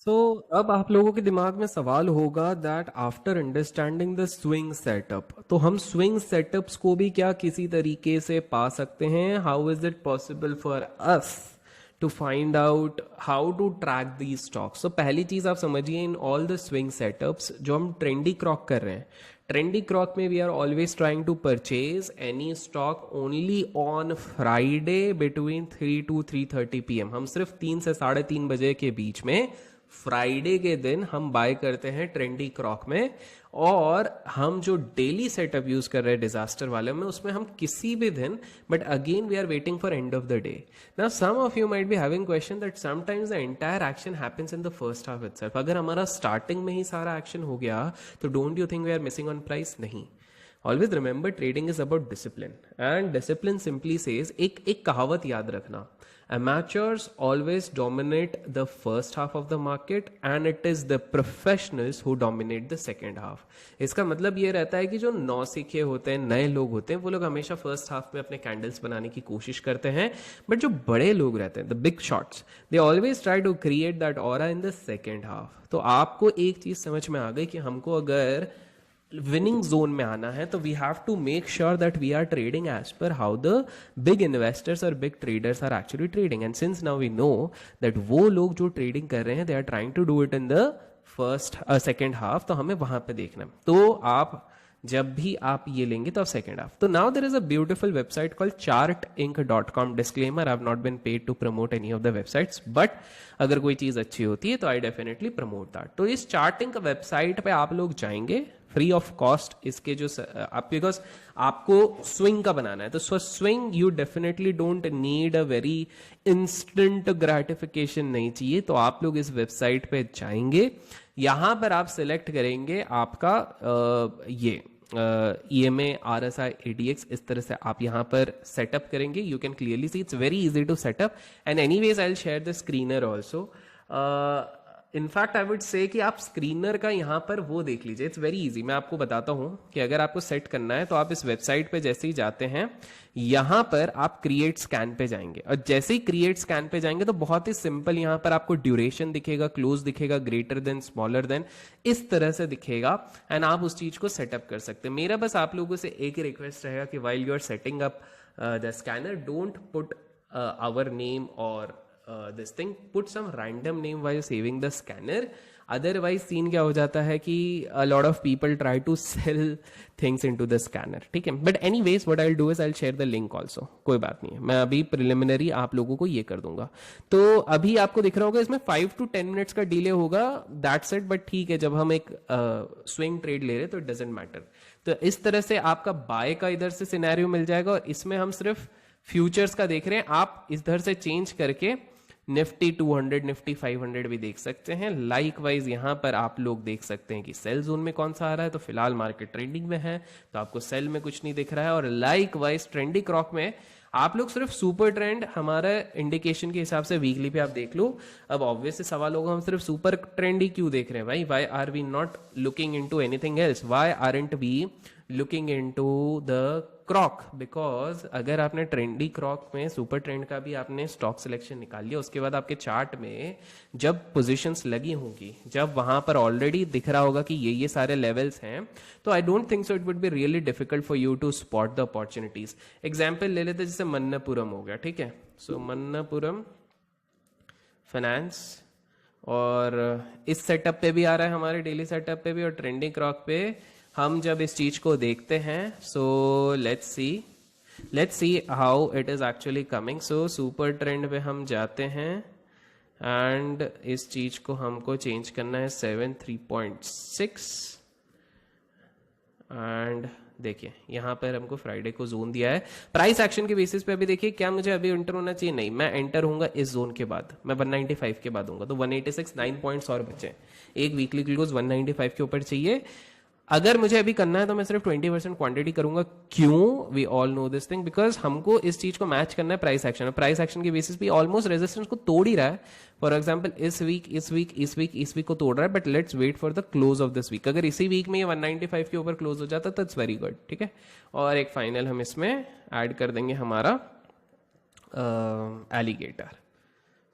सो अब आप लोगों के दिमाग में सवाल होगा that after understanding the swing setup, तो हम स्विंग सेटअप्स को भी क्या किसी तरीके से पा सकते हैं? How is it possible for us to find out how to track the stocks? तो पहली चीज आप समझिए, in all the swing setups जो हम ट्रेंडी क्रॉक कर रहे हैं, ट्रेंडी क्रॉक में we are always trying to purchase any stock only on Friday between 3 to 3:30 PM। हम सिर्फ 3 से 3:30 बजे के बीच में फ्राइडे के दिन हम बाय करते हैं ट्रेंडी क्रॉक में। और हम जो डेली सेटअप यूज कर रहे हैं डिजास्टर वाले में, उसमें हम किसी भी दिन, but again we are waiting for end of the day. Now some of you might be having question that sometimes the entire action happens in the first half itself. अगर हमारा स्टार्टिंग में ही सारा एक्शन हो गया तो don't you think we are missing on price? नहीं। Always remember, trading is about discipline, and discipline simply says, एक कहावत याद रखना, amateurs always dominate the first half of the market and it is the professionals who dominate the second half। इसका मतलब ये रहता है कि जो नौसिखे होते हैं, नए लोग होते हैं, वो लोग हमेशा फर्स्ट हाफ में अपने कैंडल्स बनाने की कोशिश करते हैं, बट जो बड़े लोग रहते हैं, the big shots, they always try to create that aura in the second half. तो आपको एक चीज समझ में आ गई कि हमको अगर विनिंग जोन में आना है तो we have to make sure that we are trading edge पर हाउ द बिग इन्वेस्टर्स और big traders are actually trading. And since now we know that वो लोग जो ट्रेडिंग कर रहे हैं, they are trying to do it in the first second half, तो हमें वहां पे देखना है। तो आप जब भी आप ये लेंगे तो आप सेकेंड हाफ। तो now there is a beautiful website called chartinc.com। Disclaimer, I have not been paid to promote any of the websites, but अगर कोई चीज अच्छी होती है तो आई डेफिनेटली प्रमोट दैट। तो इस चार्टिंग वेबसाइट पे आप लोग जाएंगे फ्री ऑफ कॉस्ट। इसके जो आप, बिकॉज आपको स्विंग का बनाना है, तो swing you definitely don't need a very instant gratification नहीं चाहिए। तो आप लोग इस वेबसाइट पे जाएंगे, यहां पर आप सिलेक्ट करेंगे आपका ये EMA RSI ADX, इस तरह से आप यहां पर सेटअप करेंगे। You can clearly see it's very easy to setup, and anyways I will share the screener also. In fact I would say कि आप स्क्रीनर का यहाँ पर वो देख लीजिए, इट्स वेरी इजी। मैं आपको बताता हूँ कि अगर आपको सेट करना है तो आप इस वेबसाइट पे जैसे ही जाते हैं, यहाँ पर आप क्रिएट स्कैन पे जाएंगे, और जैसे ही क्रिएट स्कैन पे जाएंगे तो बहुत ही सिंपल यहाँ पर आपको ड्यूरेशन दिखेगा, क्लोज दिखेगा, ग्रेटर देन, स्मॉलर देन, इस तरह से दिखेगा, एंड आप उस चीज को सेटअप कर सकते हैं। मेरा बस आप लोगों से एक ही रिक्वेस्ट रहेगा कि while you are setting up the scanner, don't put our name और this thing, put some random name while saving the scanner। otherwise scene क्या हो जाता है कि a lot of people try to sell things into the scanner, ठीक है। but anyways what I'll do is I'll share the link also, कोई बात नहीं है, मैं अभी प्रिलिमिनरी आप लोगों को ये कर दूंगा। तो अभी आपको दिख रहा होगा इसमें 5 to 10 मिनट्स का डिले होगा, दैट्स इट। बट ठीक है, जब हम एक स्विंग ट्रेड ले रहे हैं तो इट डजेंट मैटर। तो इस तरह से आपका बाय का इधर से सिनेरियो मिल जाएगा, और इसमें हम सिर्फ फ्यूचर्स का देख रहे हैं। आप इधर से चेंज करके निफ्टी 200, निफ्टी 500 भी देख सकते हैं। लाइक वाइज यहां पर आप लोग देख सकते हैं कि सेल जोन में कौन सा आ रहा है, तो फिलहाल मार्केट ट्रेंडिंग में है, तो आपको सेल में कुछ नहीं दिख रहा है। और लाइक वाइज ट्रेंडी क्रॉक में आप लोग सिर्फ सुपर ट्रेंड हमारा इंडिकेशन के हिसाब से वीकली पे आप देख लो। अब ऑब्वियसली सवाल होगा, हम सिर्फ सुपर ट्रेंड ही क्यों देख रहे हैं भाई? Why are we not looking into anything else? Why aren't we looking into the crock? Because अगर आपने ट्रेंडी क्रॉक में सुपर ट्रेंड का भी आपने स्टॉक सिलेक्शन निकाल लिया, उसके बाद आपके चार्ट में जब पोजीशंस लगी होंगी, जब वहां पर ऑलरेडी दिख रहा होगा कि ये सारे लेवल्स हैं, तो I don't think so it would be really difficult for you to spot the opportunities. Example ले लेते, जैसे मन्नापुरम हो गया, ठीक है। सो मन्नापुरम फाइनेंस, और इस सेटअप पे भी आ रहा है, हमारे डेली सेटअप पे भी, और ट्रेंडिंग क्रॉक पे हम जब इस चीज को देखते हैं, so let's see how it is actually coming. So super trend पे हम जाते हैं, एंड इस चीज को हमको चेंज करना है 73.6, एंड देखिए यहाँ पर हमको फ्राइडे को जोन दिया है। प्राइस एक्शन के बेसिस पे अभी देखिए, क्या मुझे अभी एंटर होना चाहिए? नहीं, मैं एंटर होऊंगा इस जोन के बाद, मैं 195 के बाद होऊंगा, तो 186, 9 पॉइंट्स और बचे। एक वीकली क्लोज 195 के ऊपर चाहिए। अगर मुझे अभी करना है तो मैं सिर्फ 20% क्वांटिटी करूंगा। क्यों? We all know this thing, because हमको इस चीज को मैच करना है प्राइस एक्शन। प्राइस एक्शन के बेसिस पे ऑलमोस्ट रेजिस्टेंस को तोड़ ही रहा है। फॉर एग्जांपल इस वीक को तोड़ रहा है, but let's wait for the close of this week. अगर इसी वीक में ये 195 के ऊपर क्लोज हो जाता तो इट्स वेरी गुड, ठीक है। और एक फाइनल हम इसमें ऐड कर देंगे हमारा एलिगेटर।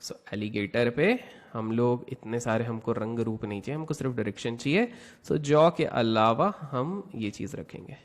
सो एलिगेटर पे हम लोग इतने सारे, हमको रंग रूप नहीं चाहिए, हमको सिर्फ डायरेक्शन चाहिए। सो जॉ के अलावा हम ये चीज रखेंगे।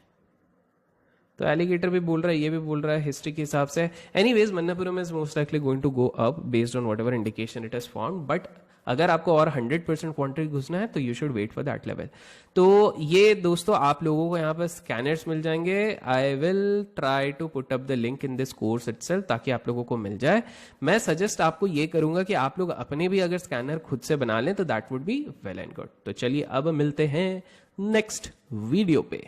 तो एलिगेटर भी बोल रहा है, ये भी बोल रहा है हिस्ट्री के हिसाब से। Anyways Manappuram is most likely going to go up based on whatever indication it has found, but अगर आपको और 100% क्वांटिटी घुसना है तो you should wait for that level. तो ये दोस्तों आप लोगों को यहाँ पर स्कैनर्स मिल जाएंगे। I will try to put up the link in this course itself ताकि आप लोगों को मिल जाए। मैं सजेस्ट आपको ये करूंगा कि आप लोग अपने भी अगर स्कैनर खुद से बना लें तो that would be well and good. तो चलिए अब मिलते हैं नेक्स्ट वीडियो पे।